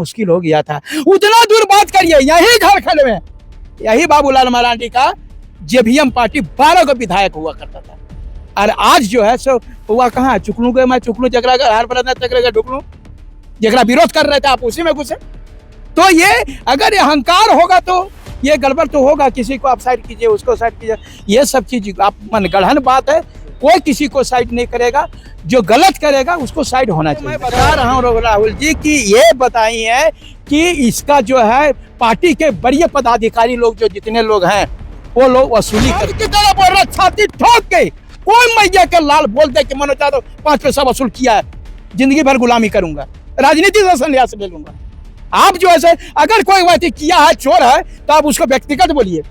मुश्किल हो गया था। उतना दूर बात करिए, यही झारखंड में यही बाबूलाल मरांडी का जेवीएम पार्टी 12 का विधायक हुआ करता था। और आज जो है सो हुआ कहाँ, चुकलू के मैं चुकलू जगरा का हर बरना चक्र ढुकलू जगरा विरोध कर रहे थे, आप उसी में घुसे। तो ये अगर अहंकार होगा तो ये गड़बड़ तो होगा। किसी को आप साइड कीजिए, उसको साइड कीजिए, ये सब चीज आप मनगढ़ंत बात है। कोई किसी को साइड नहीं करेगा, जो गलत करेगा उसको साइड होना चाहिए। मैं बता रहा हूँ राहुल जी कि ये बताई है कि इसका जो है पार्टी के बड़े पदाधिकारी लोग जो जितने लोग हैं वो लोग वसूली करके बोल रहा, छाती ठोक के कोई मैया के लाल बोल दे कि मनोज यादव 5 पैसा वसूल किया है, जिंदगी भर गुलामी करूंगा, राजनीति से संन्यास ले लूंगा। आप जो है अगर कोई व्यक्ति किया है, चोर है, तो आप उसको व्यक्तिगत बोलिए,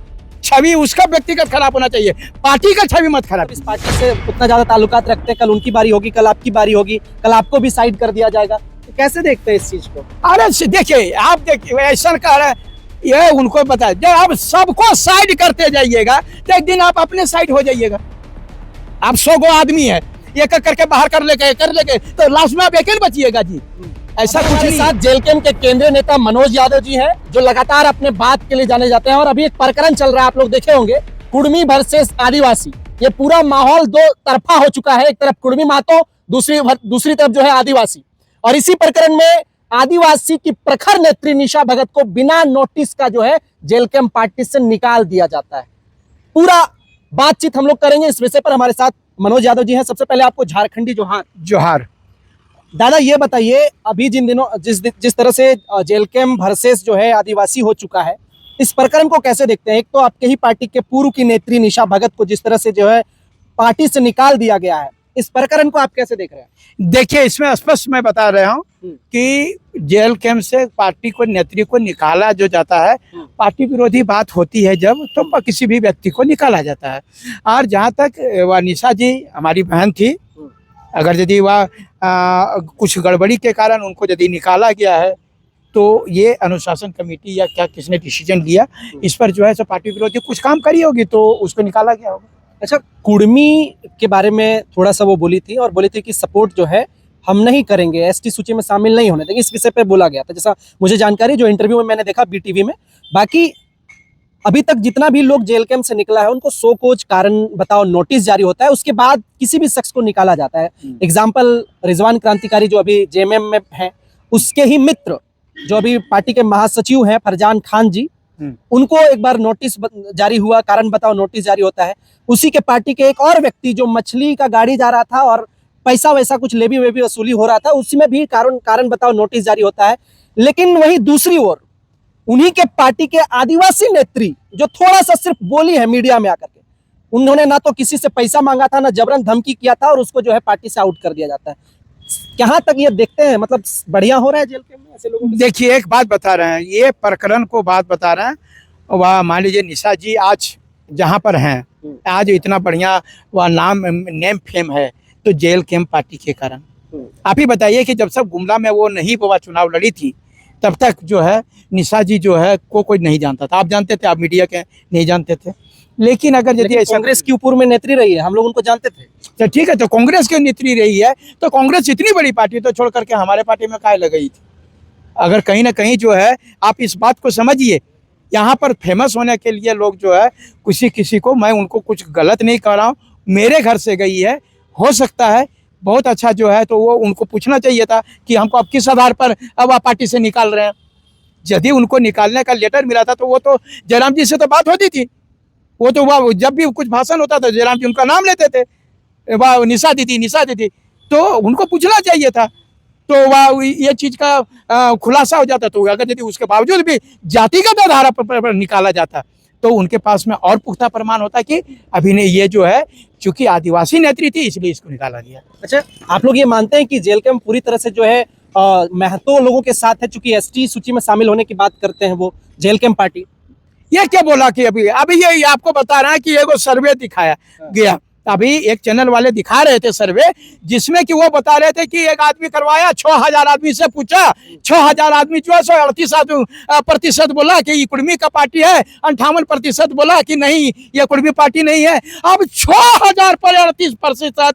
छवि उसका व्यक्तिगत खराब होना चाहिए, पार्टी का छवि मत खराब। इस पार्टी से उतना ज्यादा ताल्लुकात रखते हैं, कल उनकी बारी होगी, कल आपकी बारी होगी, कल आपको भी साइड कर दिया जाएगा, तो कैसे देखते हैं इस चीज को? अरे देखिए, आप देखिए ऐसा कह रहे हैं, ये उनको पता है। जब आप सबको साइड करते जाइएगा तो एक दिन आप अपने साइड हो जाइएगा। आप 100 गो आदमी है, एक एक करके बाहर कर लेके तो लास्ट में आप अकेले बचिएगा जी। ऐसा कुछ नहीं। साथ जेलकेम के केंद्रीय नेता मनोज यादव जी हैं, जो लगातार अपने बात के लिए जाने जाते हैं। और अभी एक प्रकरण चल रहा है, आप लोग देखे होंगे, कुर्मी वर्सेस आदिवासी। ये पूरा माहौल दो तरफा हो चुका है, एक तरफ कुर्मी मातो, दूसरी तरफ जो है आदिवासी। और इसी प्रकरण में आदिवासी की प्रखर नेत्री निशा भगत को बिना नोटिस का जो है जेलकेम पार्टी से निकाल दिया जाता है। पूरा बातचीत हम लोग करेंगे इस विषय पर। हमारे साथ मनोज यादव जी हैं। सबसे पहले आपको झारखंडी जोहार। दादा ये बताइए, अभी जिन दिनों जिस तरह से जेलकेम वर्सेस जो है आदिवासी हो चुका है, इस प्रकरण को कैसे देखते हैं? एक तो आपके ही पार्टी के पूर्व की नेत्री निशा भगत को जिस तरह से जो है पार्टी से निकाल दिया गया है, इस प्रकरण को आप कैसे देख रहे हैं? देखिए, इसमें स्पष्ट मैं बता रहा हूँ कि जेल कैंप से पार्टी को नेत्री को निकाला जो जाता है, पार्टी विरोधी बात होती है जब, तो किसी भी व्यक्ति को निकाला जाता है। और जहाँ तक वह निशा जी हमारी बहन थी, अगर यदि वह कुछ गड़बड़ी के कारण उनको यदि निकाला गया है, तो ये अनुशासन कमेटी या क्या किसने डिसीजन लिया, इस पर जो है सो पार्टी विरोधी कुछ काम करी होगी तो उसको निकाला गया होगा। अच्छा, कुर्मी के बारे में थोड़ा सा वो बोली थी, और बोली थी कि सपोर्ट जो है हम नहीं करेंगे, एसटी सूची में शामिल नहीं होने देंगे, इस विषय पे बोला गया था, जैसा मुझे जानकारी जो इंटरव्यू में मैंने देखा बीटीवी में। बाकी अभी तक जितना भी लोग जेल कैंप से निकला है, उनको 100 कोच कारण बताओ नोटिस जारी होता है, उसके बाद किसी भी शख्स को निकाला जाता है। एग्जाम्पल रिजवान क्रांतिकारी जो अभी जेएमएम में है, उसके ही मित्र जो अभी पार्टी के महासचिव हैं फरजान खान जी, उनको एक बार नोटिस जारी हुआ, कारण बताओ नोटिस जारी होता है। उसी के पार्टी के एक और व्यक्ति जो मछली का गाड़ी जा रहा था और पैसा वैसा कुछ लेवी वेवी वसूली हो रहा था, उसी में भी कारण बताओ नोटिस जारी होता है। लेकिन वहीं दूसरी ओर उन्हीं के पार्टी के आदिवासी नेत्री जो थोड़ा सा सिर्फ बोली है मीडिया में आकर के, उन्होंने ना तो किसी से पैसा मांगा था, ना जबरन धमकी किया था, और उसको जो है पार्टी से आउट कर दिया जाता है। कहाँ तक ये देखते हैं, मतलब बढ़िया हो रहा है जेल में ऐसे लोगों? देखिए, एक बात बता रहे हैं, ये प्रकरण को बात बता रहे हैं। वह मान लीजिए निशा जी आज जहाँ पर हैं, आज इतना बढ़िया वह नेम फेम है, तो जेल कैंप पार्टी के कारण। आप ही बताइए कि जब सब गुमला में वो नहीं वह चुनाव लड़ी थी, तब तक जो है निशा जी जो है कोई नहीं जानता था। आप जानते थे, आप मीडिया के नहीं जानते थे। लेकिन अगर यदि कांग्रेस की पूर्व में नेत्री रही है, हम लोग उनको जानते थे। तो ठीक है, तो कांग्रेस की नेत्री रही है, तो कांग्रेस इतनी बड़ी पार्टी तो छोड़ करके हमारे पार्टी में काहे लग गई थी? अगर कहीं ना कहीं जो है आप इस बात को समझिए, यहाँ पर फेमस होने के लिए लोग जो है किसी को, मैं उनको कुछ गलत नहीं कर रहा हूँ, मेरे घर से गई है, हो सकता है बहुत अच्छा जो है, तो वो उनको पूछना चाहिए था कि हमको अब किस आधार पर अब आप पार्टी से निकाल रहे हैं। यदि उनको निकालने का लेटर मिला था तो वो तो जयराम जी से तो बात होती थी, वो तो वह जब भी कुछ भाषण होता था जयराम जी उनका नाम लेते थे, वाह निशा दीदी, तो उनको पूछना चाहिए था, तो वह ये चीज का खुलासा हो जाता। तो अगर यदि उसके बावजूद भी जातिगत आधार पर निकाला जाता, तो उनके पास में और पुख्ता प्रमाण होता कि अभी ने ये जो है चूंकि आदिवासी नेत्री थी इसलिए इसको निकाला गया। अच्छा, आप लोग ये मानते हैं कि जेल कैंप पूरी तरह से जो है महतो लोगों के साथ है, चूंकि एसटी सूची में शामिल होने की बात करते हैं वो जेल कैंप पार्टी? ये क्या बोला कि अभी ये आपको बता रहा है कि एगो सर्वे दिखाया गया, अभी एक चैनल वाले दिखा रहे थे सर्वे, जिसमें कि वो बता रहे थे कि एक आदमी करवाया, 6000 आदमी से पूछा, 6000 आदमी जो है 38% बोला कि ये कुर्मी का पार्टी है, 58% बोला कि नहीं ये कुर्मी पार्टी नहीं है। अब 6000 पर 38%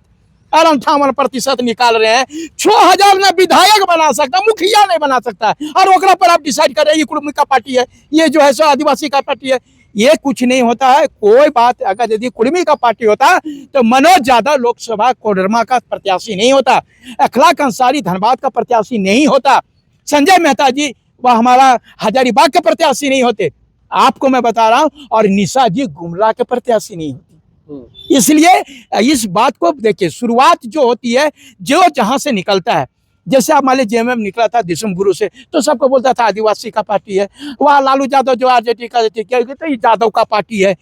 और 58% निकाल रहे हैं। 6000 में विधायक बना सकता, मुखिया नहीं बना सकता है, और ओकरा पर आप डिसाइड कर रहे हैं ये कुर्मी का पार्टी है, ये जो है सो आदिवासी का पार्टी है। ये कुछ नहीं होता है। कोई बात अगर यदि कुर्मी का पार्टी होता तो मनोज यादव लोकसभा कोडरमा का प्रत्याशी नहीं होता, अखलाक अंसारी धनबाद का प्रत्याशी नहीं होता, संजय मेहता जी वह हमारा हजारीबाग के प्रत्याशी नहीं होते, आपको मैं बता रहा हूं, और निशा जी गुमला के प्रत्याशी नहीं होती। इसलिए इस बात को देखिए, शुरुआत जो होती है जो जहां से निकलता है, जैसे आप मान लीजिए जेएमएम निकला था दिसम गुरु से, तो सबको बोलता था आदिवासी का पार्टी है, वह लालू यादव जो आरजेडी का तो ये यादव का पार्टी है।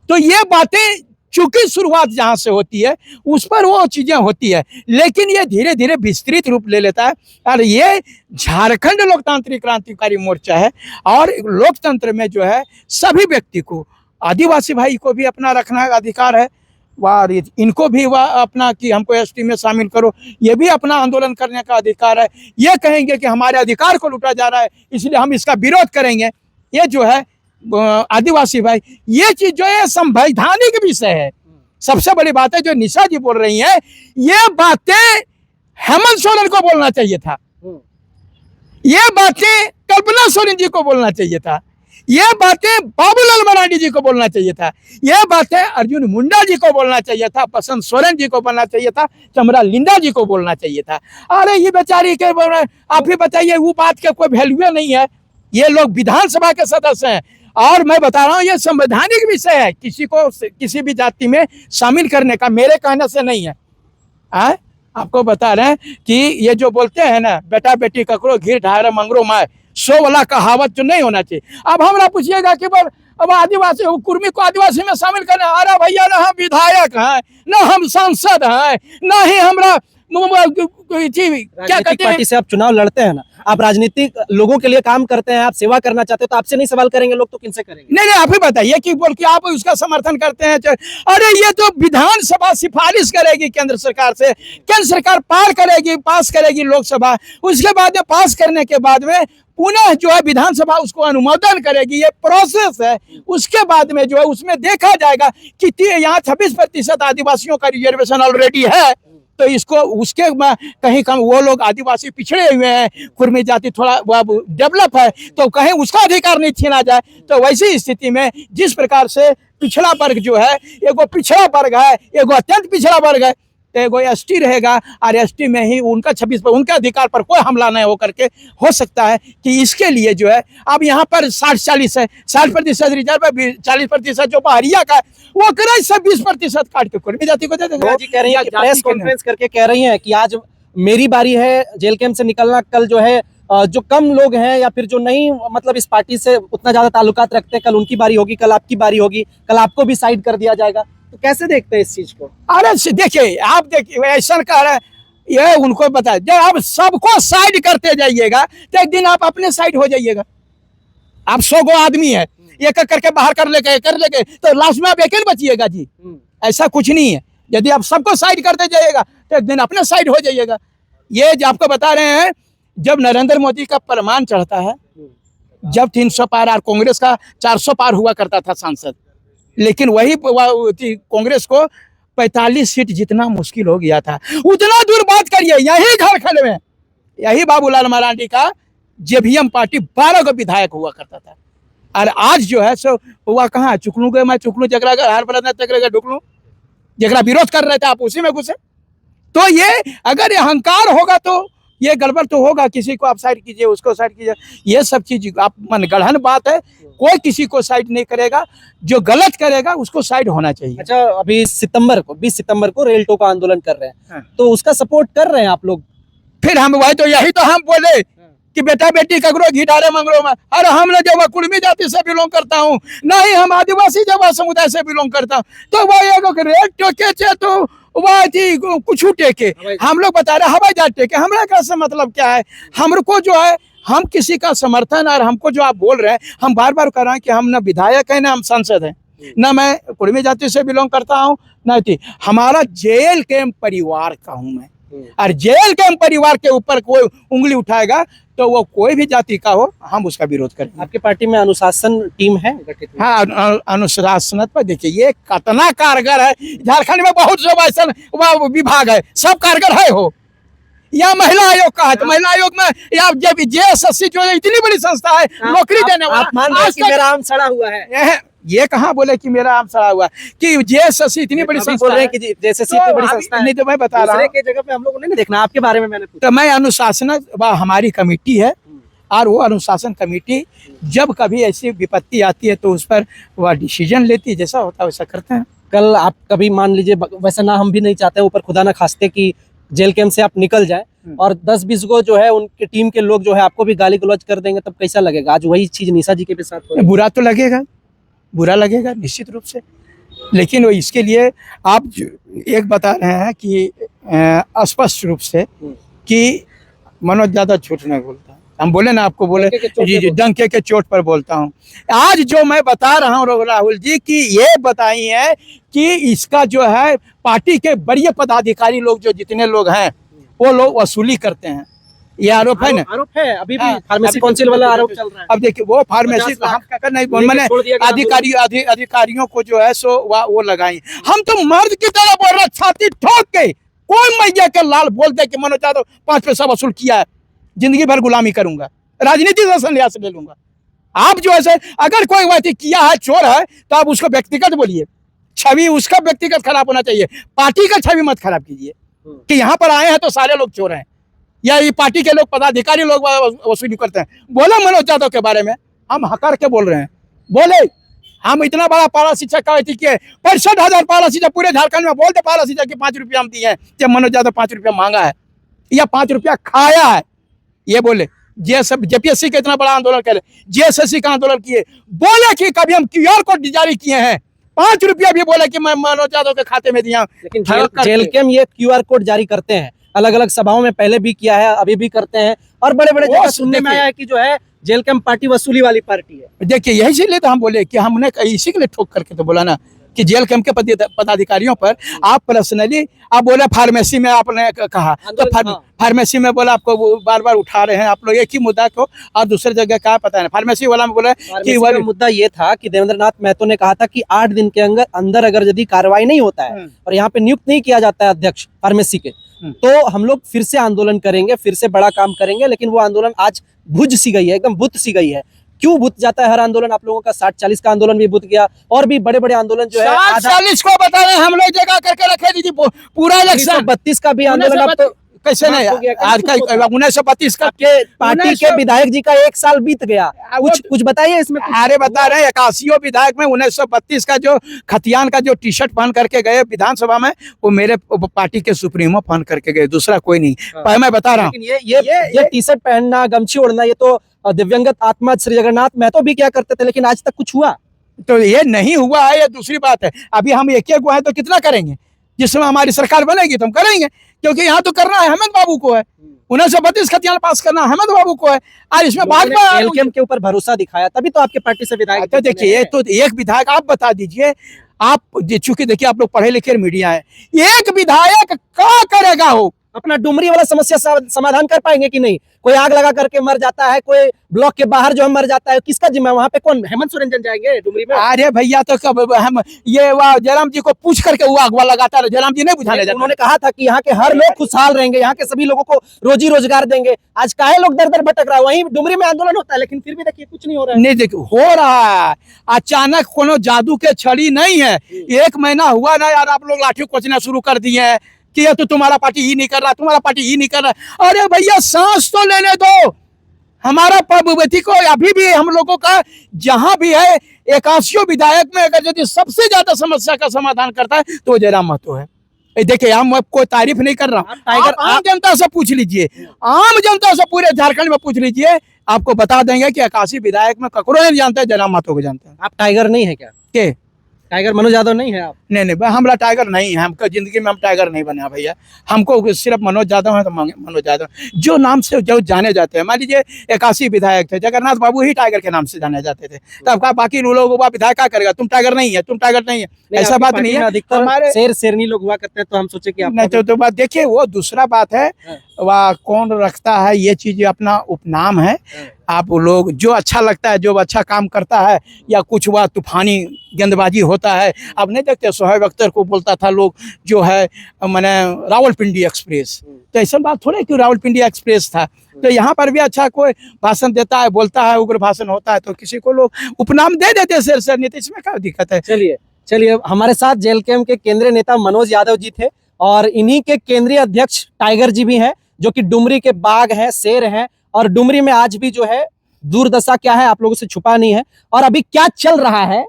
तो ये बातें चूंकि शुरुआत जहां से होती है उस पर वो चीजें होती है, लेकिन ये धीरे धीरे विस्तृत रूप ले लेता है। और ये झारखंड लोकतांत्रिक क्रांतिकारी मोर्चा है, और लोकतंत्र में जो है सभी व्यक्ति को, आदिवासी भाई को भी अपना रखना का अधिकार है, और इनको भी वह अपना कि हमको एसटी में शामिल करो, ये भी अपना आंदोलन करने का अधिकार है। ये कहेंगे कि हमारे अधिकार को लूटा जा रहा है इसलिए हम इसका विरोध करेंगे, ये जो है आदिवासी भाई, ये चीज जो है संवैधानिक विषय है। सबसे बड़ी बात है जो निशा जी बोल रही है, ये बातें हेमंत सोरेन को बोलना चाहिए था, ये बातें कल्पना सोरेन जी को बोलना चाहिए था, ये बातें बाबूलाल मरांडी जी को बोलना चाहिए था, ये बातें अर्जुन मुंडा जी को बोलना चाहिए था, बसंत सोरेन जी को बोलना चाहिए था, चमरा लिंडा जी को बोलना चाहिए था। अरे ये बेचारी के आप ही बताइए, वो बात का कोई वैल्यू नहीं है। ये लोग विधानसभा के सदस्य हैं, और मैं बता रहा हूँ ये संवैधानिक विषय है, किसी को किसी भी जाति में शामिल करने का मेरे कहने से नहीं है। आपको बता रहे हैं कि ये जो बोलते हैं ना, बेटा बेटी ककरो घी ढारे मंगरो माए, सो वाला कहावत जो नहीं होना चाहिए। अब हमरा पूछिएगा कि अब आदिवासी कुर्मी को आदिवासी में शामिल करना, अरे भैया ना हम विधायक हैं, ना हम सांसद हैं, ना ही हमरा क्या कहते हैं, पार्टी से आप चुनाव लड़ते हैं ना, आप राजनीतिक लोगों के लिए काम करते हैं, आप सेवा करना चाहते हैं, तो आपसे नहीं सवाल करेंगे लोग तो किनसे करेंगे? नहीं आप ही बताइए कि बोल के आप उसका समर्थन करते हैं। अरे ये तो विधानसभा सिफारिश करेगी केंद्र सरकार से, केंद्र सरकार पास करेगी लोकसभा, उसके बाद में पास करने के बाद में पुनः जो है विधानसभा उसको अनुमोदन करेगी, ये प्रोसेस है। उसके बाद में जो है उसमें देखा जाएगा कि यहाँ 26% आदिवासियों का रिजर्वेशन ऑलरेडी है, तो इसको उसके कहीं कम वो लोग आदिवासी पिछड़े हुए हैं, कुर्मी जाति थोड़ा डेवलप है, तो कहीं उसका अधिकार नहीं छीना जाए। तो वैसी स्थिति में जिस प्रकार से पिछड़ा वर्ग जो है, एगो पिछड़ा वर्ग है, एगो अत्यंत पिछड़ा वर्ग है, तो एगो एसटी रहेगा, और एसटी में ही उनका 26 पर उनके अधिकार पर कोई हमला नहीं हो करके हो सकता है कि इसके लिए जो है अब यहाँ पर 60-40 है, 60% रिजर्व है, 40% जो बहरिया का है वो करे, सब 20% काट के कुर्मी जाति को दे देंगे। जी कह रही है कि प्रेस कॉन्फ्रेंस करके कह रही हैं कि आज मेरी बारी है जेल कैंप से निकलना, कल जो है जो कम लोग हैं या फिर जो नहीं मतलब इस पार्टी से उतना ज्यादा ताल्लुकात रखते हैं, कल उनकी बारी होगी, कल आपकी बारी होगी, कल आपको भी साइड कर दिया जाएगा। तो कैसे देखते हैं इस चीज को? अरे देखिए, आप देखिए ऐसा कह रहे हैं, ये उनको बताए, जब आप सबको साइड करते जाइएगा तो एक दिन आप अपने साइड हो जाइएगा। आप 100 गो आदमी है, एक एक करके बाहर कर लेके तो लास्ट में आप अकेले बचिएगा जी। ऐसा कुछ नहीं है, यदि आप सबको साइड करते जाइएगा तो एक दिन अपने साइड हो जाइएगा। ये जो आपको बता रहे हैं, जब नरेंद्र मोदी का प्रमाण चढ़ता है, जब 300 पार और कांग्रेस का 400 पार हुआ करता था सांसद, लेकिन वही कांग्रेस को 45 सीट जितना मुश्किल हो गया था। उतना दूर बात करिए, यही झारखंड में यही बाबूलाल मरांडी का जेवीएम पार्टी 12 को विधायक हुआ करता था, और आज जो है सो हुआ कहाँ, चुकलू गए, मैं चुकलू जगरा हर बरना तक ढुकलू, जगरा विरोध कर रहे थे आप उसी में घुसे। तो ये अगर ये अहंकार होगा तो ये गड़बड़ तो होगा, किसी को आप साइड कीजिए, उसको साइड कीजिए, ये सब चीज आप मनगढ़ंत बात है। कोई किसी को साइड नहीं करेगा, जो गलत करेगा उसको साइड होना चाहिए। अच्छा, अभी 20 सितंबर को रेल टोका आंदोलन कर रहे हैं, हाँ। तो उसका सपोर्ट कर रहे हैं आप लोग? फिर हम वही तो यही तो हम बोले कि बेटा बेटी ककरो घी डारे मंगरो में, अरे हमने जब कुर्मी जाति से बिलोंग करता हूँ, ना ही हम आदिवासी जब समुदाय से बिलोंग करता हूँ, तो वो एगो रेल टोके तो वह थी कुछ टेके, हम लोग बता रहे हवाई जहाज टेके, हमारा कैसे मतलब क्या है? हमको जो है हम किसी का समर्थन, और हमको जो आप बोल रहे हैं, हम बार बार कह रहे हैं कि हम ना विधायक है ना हम सांसद हैं, ना मैं कुर्मी जाति से बिलोंग करता हूँ, ना थी हमारा जेल कैंप परिवार का हूँ मैं। और जेल के परिवार के ऊपर कोई उंगली उठाएगा तो वो कोई भी जाति का हो, हम उसका विरोध करेंगे। आपकी पार्टी में अनुशासन टीम है गठित? हाँ, अनुशासन पर देखिए ये कितना कारगर है। झारखंड में बहुत सब ऐसा विभाग है, सब कारगर है हो। या महिला आयोग का है तो महिला आयोग में या जब JSSC जो है इतनी बड़ी संस्था है, नौकरी देने वाला। आप मान रहे हैं कि मेरा आम सड़ा हुआ है? ये कहाँ बोले कि मेरा आम सड़ा हुआ कि JSSC इतनी बड़ी संस्था बोल रहे हैं कि JSSC इतनी बड़ी संस्था है। नहीं तो मैं बता रहा हूँ दूसरे के जगह पे हम लोगों ने नहीं देखना, आपके बारे में मैंने पूछा। तो मैं अनुशासन हमारी कमेटी है और वो अनुशासन कमेटी जब कभी ऐसी विपत्ति आती है तो उस पर वह डिसीजन लेती है, जैसा होता है वैसा करते हैं। कल आप कभी मान लीजिए, वैसे ना हम भी नहीं चाहते ऊपर खुदा ना खास्ते कि जेल कैंप से आप निकल जाए और 10-20 गो जो है उनके टीम के लोग जो है आपको भी गाली गलौज कर देंगे, तब कैसा लगेगा? आज वही चीज निशा जी के भी साथ हो रही है। बुरा तो लगेगा, बुरा लगेगा निश्चित रूप से, लेकिन वो इसके लिए आप एक बता रहे हैं कि स्पष्ट रूप से कि मनोज ज्यादा झूठ नहीं बोलता। हम बोले ना, आपको बोले जी डंके के चोट पर बोलता हूँ। आज जो मैं बता रहा हूँ राहुल जी कि ये बताई है कि इसका जो है पार्टी के बड़े पदाधिकारी लोग जो जितने लोग हैं वो लोग वसूली करते हैं, ये आरोप है ना? आरोप है, अभी भी फार्मेसी काउंसिल वाला आरोप चल रहा है। अब देखिए वो फार्मेसी हम क्या नहीं, मैंने अधिकारियों को जो है सो वो लगाई। हम तो मर्द की तरह बोल रहे, छाती ठोक के कोई मैया के लाल बोल दे कि मनोज यादव 5 पैसा वसूल किया है, जिंदगी भर गुलामी करूंगा, राजनीति से संन्यास ले लूंगा। आप जो है अगर कोई व्यक्ति किया है, चोर है, तो आप उसको व्यक्तिगत बोलिए, छवि उसका व्यक्तिगत खराब होना चाहिए, पार्टी का छवि मत खराब कीजिए कि यहाँ पर आए हैं तो सारे लोग चोर हैं या ये पार्टी के लोग पदाधिकारी लोग वसूली करते हैं। बोले मनोज यादव के बारे में, हम हकार के बोल रहे हैं, बोले हम इतना बड़ा पारा शिक्षक का 65,000 पारा शिक्षक पूरे झारखंड में बोलते पारा शिक्षक की 5 रुपया हम दिए हैं, जब मनोज यादव 5 रुपया मांगा है या 5 रुपया खाया है, ये बोले। JPSC का इतना बड़ा आंदोलन करे, JSSC का आंदोलन किए, बोले कि कभी हम QR कोड जारी किए हैं, 5 रुपया भी बोले कि मैं मनोज यादव के खाते में दिया। लेकिन जेल कैंप ये QR कोड जारी करते हैं, अलग अलग सभाओं में पहले भी किया है, अभी भी करते हैं, और बड़े बड़े जगह सुनने में आया है कि जो है जेल कैंप पार्टी वसूली वाली पार्टी है। देखिए यही इसीलिए तो हम बोले कि हमने इसी के लिए ठोक करके तो बोला ना कि जेल कैंप के पदाधिकारियों पर आप पर्सनली आप बोले फार्मेसी में आपने कहा तो फार्मेसी में बोला आपको बार बार उठा रहे हैं आप लोग एक ही मुद्दा को, और दूसरी जगह क्या पता है। फार्मेसी वाला में बोला कि वह मुद्दा ये था कि देवेंद्र नाथ महतो ने कहा था कि 8 दिन के अंदर अगर यदि कार्रवाई नहीं होता है और यहाँ पे नियुक्त नहीं किया जाता है अध्यक्ष फार्मेसी के, तो हम लोग फिर से आंदोलन करेंगे, फिर से बड़ा काम करेंगे। लेकिन वो आंदोलन आज बुझ सी गई है, एकदम बुत सी गई है। क्यों बुत जाता है हर आंदोलन? आप लोगों का 60-40 का आंदोलन भी बुत गया, और भी बड़े बड़े आंदोलन जो है 40 को बता रहे हम लोग जगह करके रखे दीजिए पूरा इलेक्शन 32 का भी आंदोलन अब तो कैसे नहीं, आज का 1932 का पार्टी के विधायक जी का 1 साल बीत गया, कुछ बताइए इसमें। अरे बता रहे हैं 81 विधायक में 1932 का जो खतियान का जो टी-शर्ट पहन करके गए विधानसभा में, वो मेरे पार्टी के सुप्रीमो पहन करके गए, दूसरा कोई नहीं। मैं बता रहा हूँ ये टी-शर्ट पहनना, गमछी ओढ़ना, ये तो दिव्यंगत आत्मा श्री जगन्नाथ महतो भी क्या करते थे, लेकिन आज तक कुछ हुआ तो ये नहीं हुआ है, ये दूसरी बात है। अभी हम एक है तो कितना करेंगे, जिसमें हमारी सरकार बनेगी तो हम करेंगे, क्योंकि यहाँ तो करना है अहमद बाबू को है, 1932 खतियान पास करना अहमद बाबू को है, और इसमें भाजपा एलकेएम के ऊपर भरोसा दिखाया, तभी तो आपके पार्टी से विधायक। तो देखिए तो एक विधायक आप बता दीजिए, आप चूंकि देखिए आप लोग पढ़े लिखे मीडिया है, एक विधायक क्या करेगा, हो अपना डुमरी वाला समस्या समाधान कर पाएंगे कि नहीं? कोई आग लगा करके मर जाता है, कोई ब्लॉक के बाहर जो मर जाता है, किसका जिम्मा? वहाँ पे कौन, हेमंत सोरेन जाएंगे डुमरी में? अरे भैया तो कब हम ये जयराम जी को पूछ करके वो अगवा लगाता है, जयराम जी नहीं बुझाने जाते। उन्होंने कहा था कि यहाँ के हर लोग खुशहाल रहेंगे, यहाँ के सभी लोगों को रोजी रोजगार देंगे। आज काहे लोग दर दर भटक रहा है? वहीं डुमरी में आंदोलन होता है, लेकिन फिर भी देखिए कुछ नहीं हो रहा है। नहीं देखिए हो रहा है, अचानक कोनो जादू के छड़ी नहीं है। 1 महीना हुआ ना यार, आप लोग लाठी कोचना शुरू कर दिए हैं कि ये तो तुम्हारा पार्टी ही नहीं कर रहा, तुम्हारा पार्टी ही नहीं कर रहा। अरे भैया सांस तो लेने दो, हमारा प्रभुवती को अभी भी हम लोगों का जहां भी है 81 विधायक में अगर यदि सबसे ज्यादा समस्या का समाधान करता है तो जयराम महतो है। देखिए हम कोई तारीफ नहीं कर रहा हूँ, टाइगर आम जनता से पूछ लीजिए, आम जनता से पूरे झारखंड में पूछ लीजिए, आपको बता देंगे कि 81 विधायक में ककरो नहीं जानते, जयराम महतो को जानते हैं। आप टाइगर नहीं है क्या? के टाइगर मनोज यादव नहीं है आप? नहीं नहीं भाई, हमारा टाइगर नहीं है, हमको जिंदगी में हम टाइगर नहीं बना भैया। हमको सिर्फ मनोज यादव है तो मनोज यादव जो नाम से जो जाने जाते हैं। मान लीजिए 81 विधायक थे, जगन्नाथ बाबू ही टाइगर के नाम से जाने जाते थे। तो अब बाकी लोग विधायक क्या करेगा, तुम टाइगर नहीं है, तुम टाइगर नहीं है, ऐसा आपकी बात पार्टी नहीं में है। अधिकतर हमारे शेर शेरनी लोग हुआ करते हैं, तो हम सोचे कि नहीं आप तो बात देखिए, वो दूसरा बात है। हाँ। वह कौन रखता है ये चीज अपना उपनाम है। आप लोग जो अच्छा लगता है, जो अच्छा काम करता है, या कुछ वह तूफानी गेंदबाजी होता है। अब नहीं देखते शोएब अख्तर को बोलता था लोग जो है मैंने रावलपिंडी एक्सप्रेस, तो ऐसा बात थोड़ी कि रावलपिंडी एक्सप्रेस था। तो यहाँ पर भी अच्छा कोई भाषण देता है, बोलता है, उग्र भाषण होता है, तो किसी को लोग उपनाम दे देते हैं शेर शेर। नहीं तो इसमें क्या दिक्कत है। चलिए हमारे साथ जेएलकेएम के केंद्रीय नेता मनोज यादव जी थे, और इन्हीं के केंद्रीय अध्यक्ष टाइगर जी भी हैं, जो कि डुमरी के बाघ हैं, शेर हैं। और डुमरी में आज भी जो है दुर्दशा क्या है आप लोगों से छुपा नहीं है, और अभी क्या चल रहा है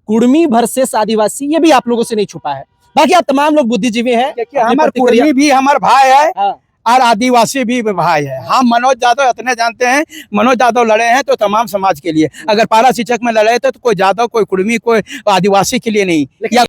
कुर्मी वर्सेस आदिवासी, ये भी आप लोगों से नहीं छुपा है। बाकी आप तमाम लोग बुद्धिजीवी हैं, देखिए हमारे कुर्मी भी हमारे भाई है, हाँ। और आदिवासी भी भाई है। हम मनोज यादव इतने जानते हैं, मनोज यादव लड़े हैं तो तमाम समाज के लिए। अगर पारा शिक्षक में लड़े थे तो कोई यादव, कोई कुर्मी, कोई आदिवासी के लिए नहीं। लेकिन